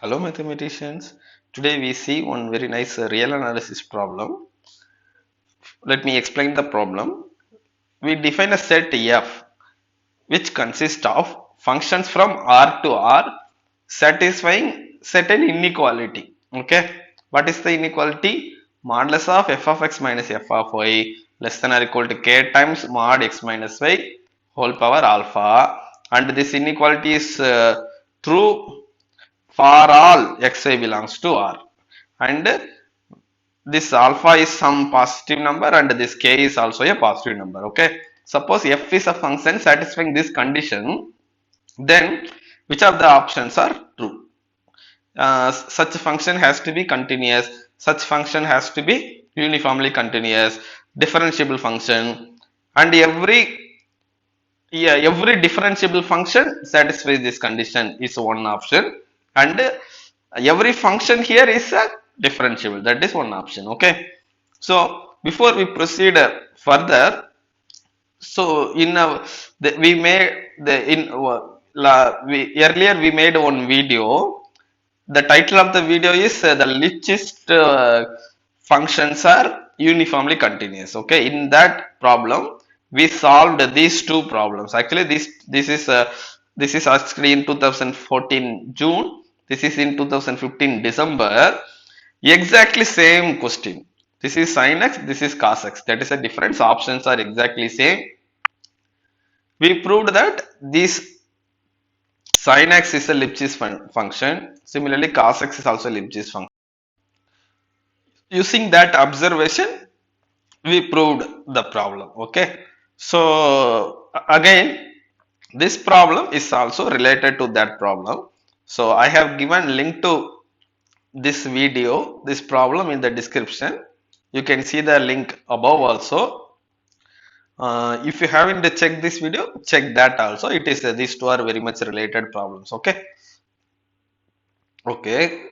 Hello mathematicians. Today we see one very nice real analysis problem. Let me explain the problem. We define a set F which consists of functions from R to R satisfying certain inequality. Okay. What is the inequality? Modulus of f of x minus f of y less than or equal to k times mod x minus y whole power alpha, and this inequality is true for all xi belongs to R, and this alpha is some positive number and this k is also a positive number. Okay, suppose f is a function satisfying this condition, then which of the options are true? Such a function has to be continuous, such function has to be uniformly continuous, differentiable function, and every differentiable function satisfies this condition is one option, and every function here is a differentiable, that is one option. Okay, so before we proceed further, so in we made the in earlier we made one video. The title of the video is the Lipschitz functions are uniformly continuous. Okay, in that problem we solved these two problems. Actually, this is actually in 2014 June. This is in 2015 December. Exactly same question. This is sin x. This is cos x. That is a difference. Options are exactly same. We proved that this sin x is a Lipschitz function. Similarly, cos x is also a Lipschitz function. Using that observation, we proved the problem. Okay. So again, this problem is also related to that problem. So I have given link to this video, this problem in the description. You can see the link above also. If you haven't checked this video, check that also. It is these two are very much related problems. Okay. Okay.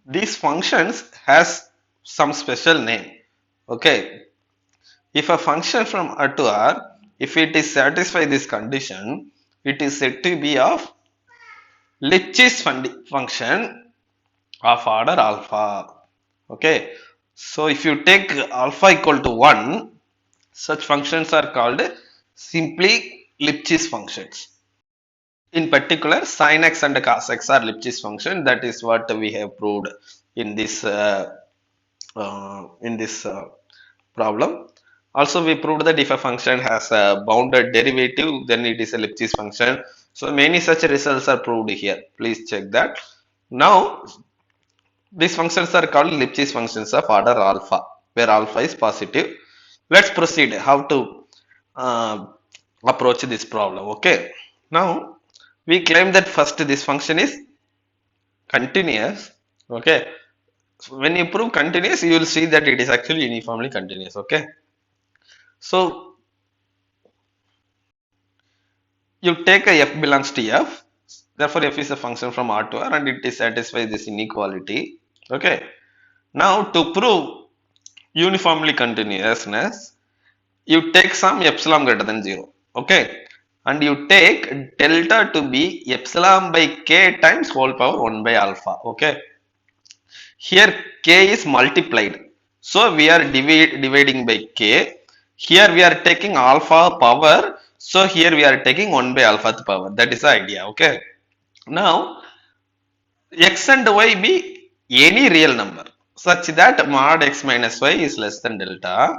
These functions has some special name. Okay. If a function from R to R, if it is satisfy this condition, it is said to be of Lipschitz function of order alpha. Okay. So if you take alpha equal to 1, such functions are called simply Lipschitz functions. In particular, sin x and cos x are Lipschitz function. That is what we have proved in this problem. Also, we proved that if a function has a bounded derivative, then it is a Lipschitz function. So many such results are proved here. Please check that. Now, these functions are called Lipschitz functions of order alpha, where alpha is positive. Let's proceed how to approach this problem. Okay. Now, we claim that first this function is continuous. Okay. So when you prove continuous, you will see that it is actually uniformly continuous. Okay. So you take a f belongs to f. Therefore, f is a function from R to R and it is satisfies this inequality. Okay. Now to prove uniformly continuousness, you take some epsilon greater than 0. Okay. And you take delta to be epsilon by k times whole power 1 by alpha. Okay. Here k is multiplied. So we are dividing by k. Here we are taking alpha power. So here we are taking 1 by alpha power. That is the idea. Okay. Now x and y be any real number such that mod x minus y is less than delta.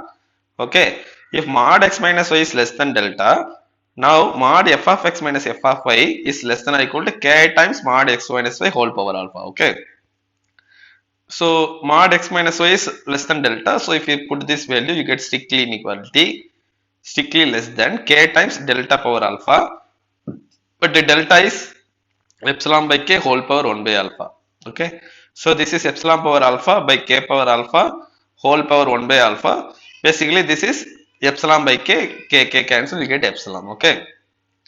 Okay. If mod x minus y is less than delta, now mod f of x minus f of y is less than or equal to k times mod x minus y whole power alpha. Okay. So mod x minus y is less than delta. So if you put this value, you get strictly inequality, strictly less than k times delta power alpha. But the delta is epsilon by k whole power 1 by alpha. Okay. So this is epsilon power alpha by k power alpha whole power 1 by alpha. Basically this is epsilon by k cancel, you get epsilon. Okay.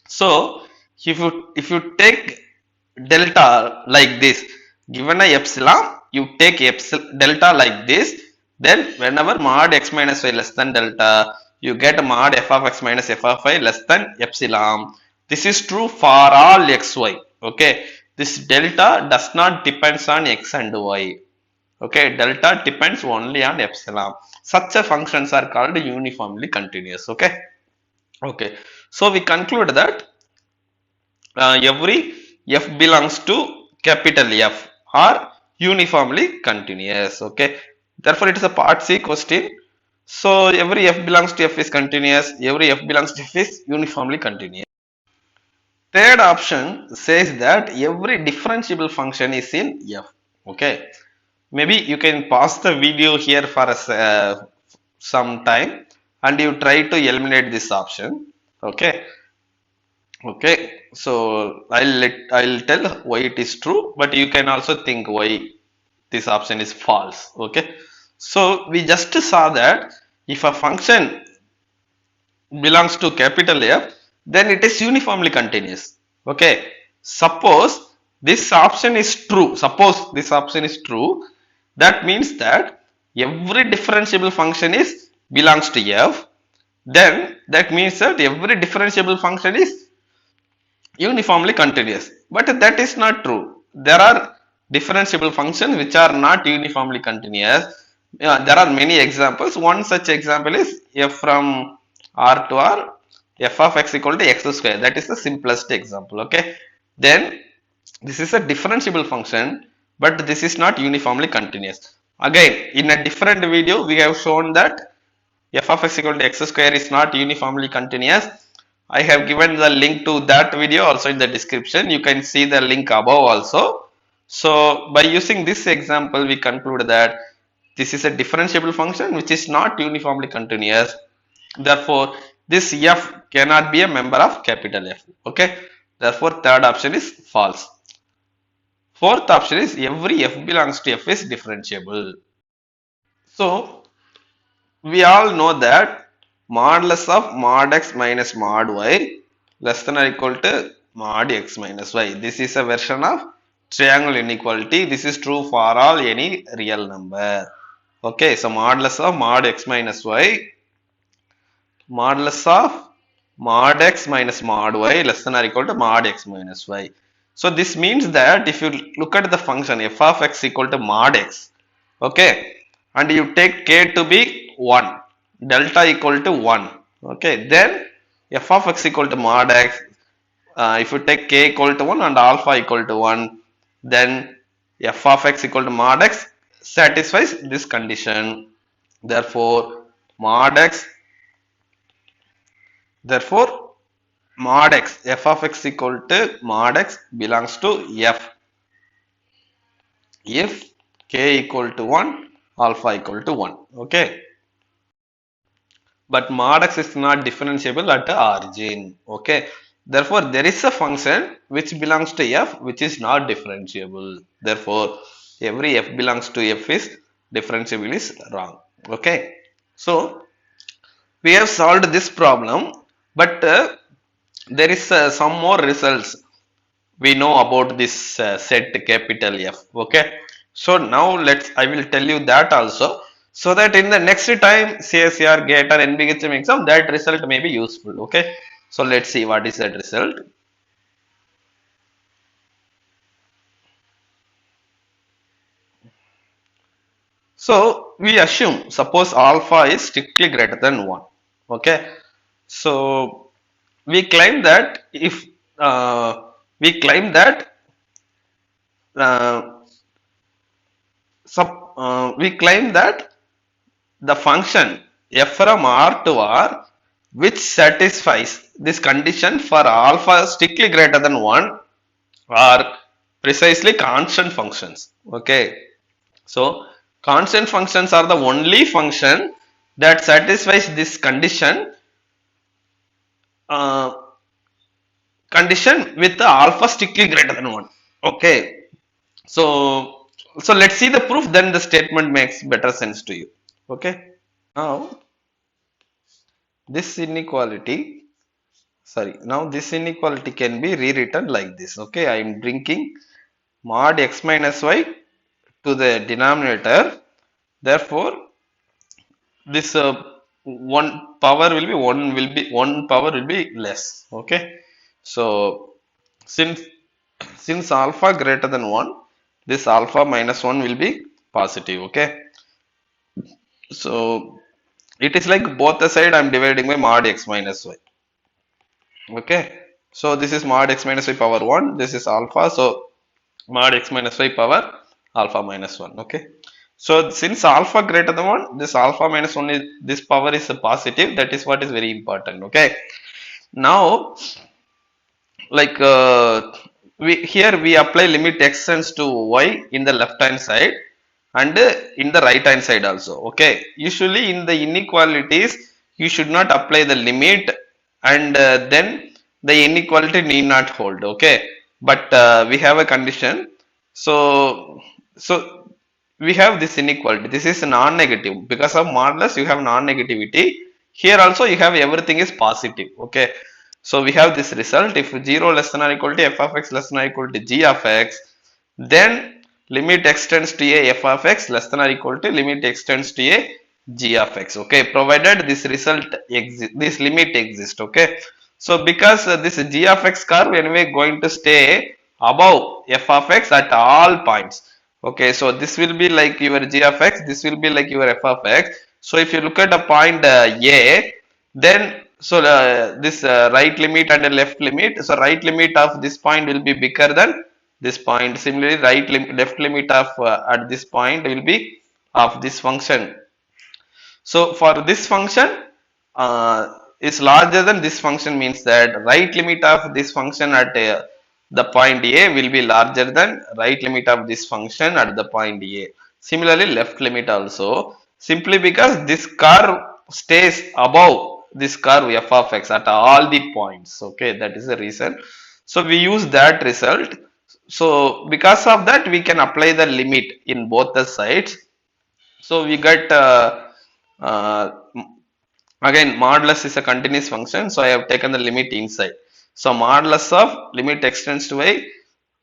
So if you take delta like this, given a epsilon, you take epsilon delta like this, then whenever mod x minus y less than delta, you get mod f of x minus f of y less than epsilon. This is true for all xy. Okay. this delta does not depends on x and y. Okay, delta depends only on epsilon. Such a functions are called uniformly continuous. Okay, okay. So we conclude that every f belongs to capital F are uniformly continuous. Okay, therefore it is a part C question. So every f belongs to f is continuous, every f belongs to f is uniformly continuous. Third option says that every differentiable function is in f. Okay, maybe you can pause the video here for some time and you try to eliminate this option. Okay, okay, so I'll tell why it is true, but you can also think why this option is false. Okay, so we just saw that if a function belongs to capital F, then it is uniformly continuous. Okay, suppose this option is true. Suppose this option is true. That means that every differentiable function is belongs to F. Then that means that every differentiable function is uniformly continuous, but that is not true. There are differentiable functions which are not uniformly continuous. There are many examples. One such example is f from r to r, f of x equal to x square. That is the simplest example. Okay, then this is a differentiable function, but this is not uniformly continuous. Again, in a different video we have shown that f of x equal to x square is not uniformly continuous. I have given the link to that video also in the description. You can see the link above also. So by using this example, we conclude that this is a differentiable function which is not uniformly continuous. Therefore, this f cannot be a member of capital F. Okay. Therefore, third option is false. Fourth option is every f belongs to f is differentiable. So we all know that modulus of mod x minus mod y less than or equal to mod x minus y. This is a version of triangle inequality. This is true for all any real number. Okay, so modulus of mod x minus y, modulus of mod x minus mod y less than or equal to mod x minus y. So this means that if you look at the function f of x equal to mod x, okay, and you take k to be 1, delta equal to 1, okay, then f of x equal to mod x, if you take k equal to 1 and alpha equal to 1, then f of x equal to mod x satisfies this condition. Therefore, mod x, therefore mod x, f of x equal to mod x belongs to f if k equal to 1, alpha equal to 1. Okay, but mod x is not differentiable at the origin. Okay, therefore there is a function which belongs to f which is not differentiable. Therefore every f belongs to f is differentiable is wrong. Okay, so we have solved this problem, but there is some more results we know about this set capital F. Okay, so now I will tell you that also, so that in the next time CSR GATE or NBHM exam that result may be useful. Okay, so let's see what is that result. So we assume, suppose alpha is strictly greater than 1. Okay, so we claim that if we claim that uh, we claim that the function f from r to r which satisfies this condition for alpha strictly greater than 1 are precisely constant functions. Okay, so constant functions are the only function that satisfies this uh, condition with the alpha strictly greater than 1. Okay, so let's see the proof, then the statement makes better sense to you. Okay, now this inequality, sorry, now this inequality can be rewritten like this. Okay, I am bringing mod x minus y to the denominator. Therefore this one power will be one power will be less. Okay, so since Since alpha greater than 1, this alpha minus 1 will be positive. Okay. So it is like both the side I'm dividing by mod x minus y. Okay. So this is mod x minus y power 1. This is alpha. So mod x minus y power alpha minus 1. Okay. So since alpha greater than 1, this alpha minus 1 is this power is a positive. That is what is very important. Okay. Now, like we here we apply limit x tends to y in the left hand side and in the right hand side also. Okay. Usually in the inequalities you should not apply the limit and then the inequality need not hold. Okay. But we have a condition. So we have this inequality. This is non-negative. Because of modulus you have non-negativity. Here also you have everything is positive. Okay. So we have this result. If 0 less than or equal to f of x less than or equal to g of x, then limit x tends to a f of x less than or equal to limit x tends to a g of x. Okay, provided this result this limit exists. Okay, so because this g of x curve anyway going to stay above f of x at all points. Okay, so this will be like your g of x, this will be like your f of x. So if you look at a point a, then so this right limit and left limit, so right limit of this point will be bigger than this point. Similarly, left limit of at this point will be of this function. So for this function is larger than this function, means that right limit of this function at the point A will be larger than right limit of this function at the point A. Similarly, left limit also, simply because this curve stays above this curve f of x at all the points. Okay, that is the reason. So we use that result. So because of that we can apply the limit in both the sides. So we get uh, again modulus is a continuous function, so I have taken the limit inside. So modulus of limit x tends to y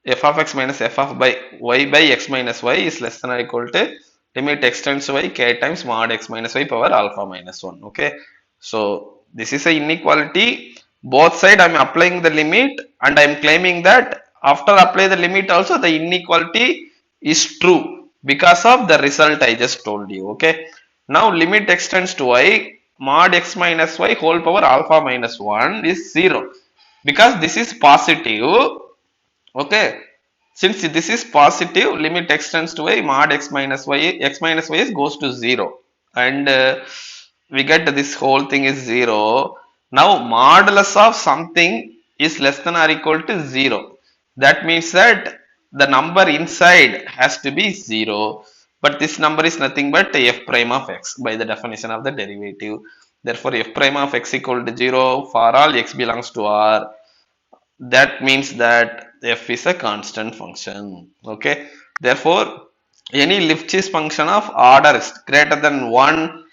f of x minus f of by y by x minus y is less than or equal to limit x tends to y k times mod x minus y power alpha minus 1. Okay, so this is a inequality. Both side I am applying the limit and I am claiming that after apply the limit also the inequality is true because of the result I just told you. Okay, now limit x tends to y mod x minus y whole power alpha minus 1 is 0 because this is positive. Okay, since this is positive, limit x tends to y mod x minus y goes to 0 and we get this whole thing is 0. Now modulus of something is less than or equal to 0. That means that the number inside has to be 0, but this number is nothing but f prime of x by the definition of the derivative. Therefore f prime of x equal to 0 for all x belongs to R. That means that f is a constant function. Okay, therefore any Lipschitz function of order greater than 1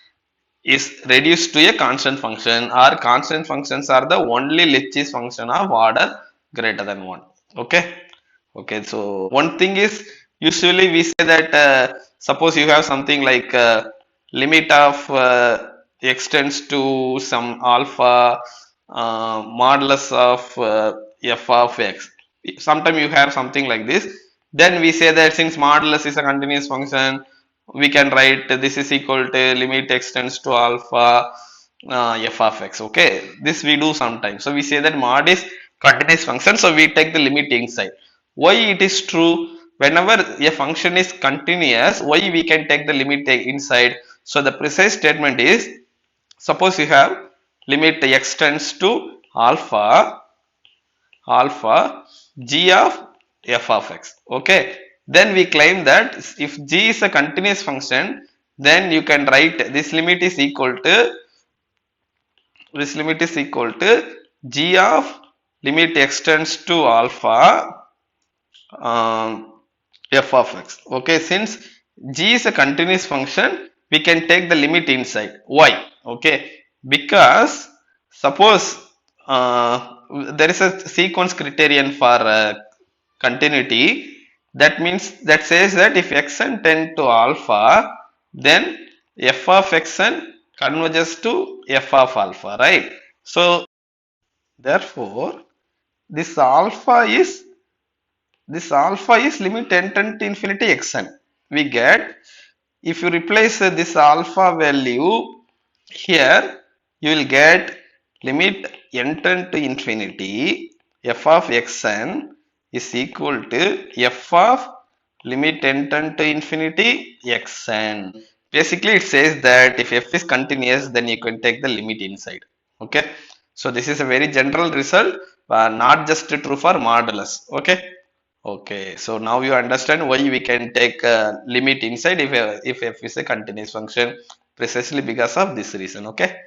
is reduced to a constant function, or constant functions are the only Lipschitz function of order greater than 1. Okay, okay, so one thing is usually we say that suppose you have something like limit of x tends to some alpha modulus of f of x. Sometimes you have something like this. Then we say that since modulus is a continuous function, we can write this is equal to limit x tends to alpha f of x. Okay, this we do sometimes. So we say that mod is continuous function, so we take the limit inside. Why it is true? Whenever a function is continuous, why we can take the limit inside? So the precise statement is, suppose you have limit x tends to alpha g of f of x. Okay, then we claim that if g is a continuous function, then you can write this limit is equal to g of limit x tends to alpha f of x. Okay, since g is a continuous function, we can take the limit inside. Why? Okay, because suppose there is a sequence criterion for continuity. That means that says that if xn tend to alpha, then f of xn converges to f of alpha, right? So therefore this alpha is this alpha is limit n tend to infinity xn. We get, if you replace this alpha value here, you will get limit n tend to infinity f of xn is equal to f of limit n tend to infinity xn. Basically, it says that if f is continuous, then you can take the limit inside. Okay, so this is a very general result, not just true for modulus. Okay. Okay, so now you understand why we can take a limit inside if f is a continuous function, precisely because of this reason. Okay,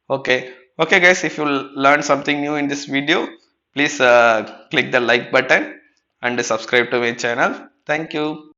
okay, guys. If you learn something new in this video, please click the like button and subscribe to my channel. Thank you.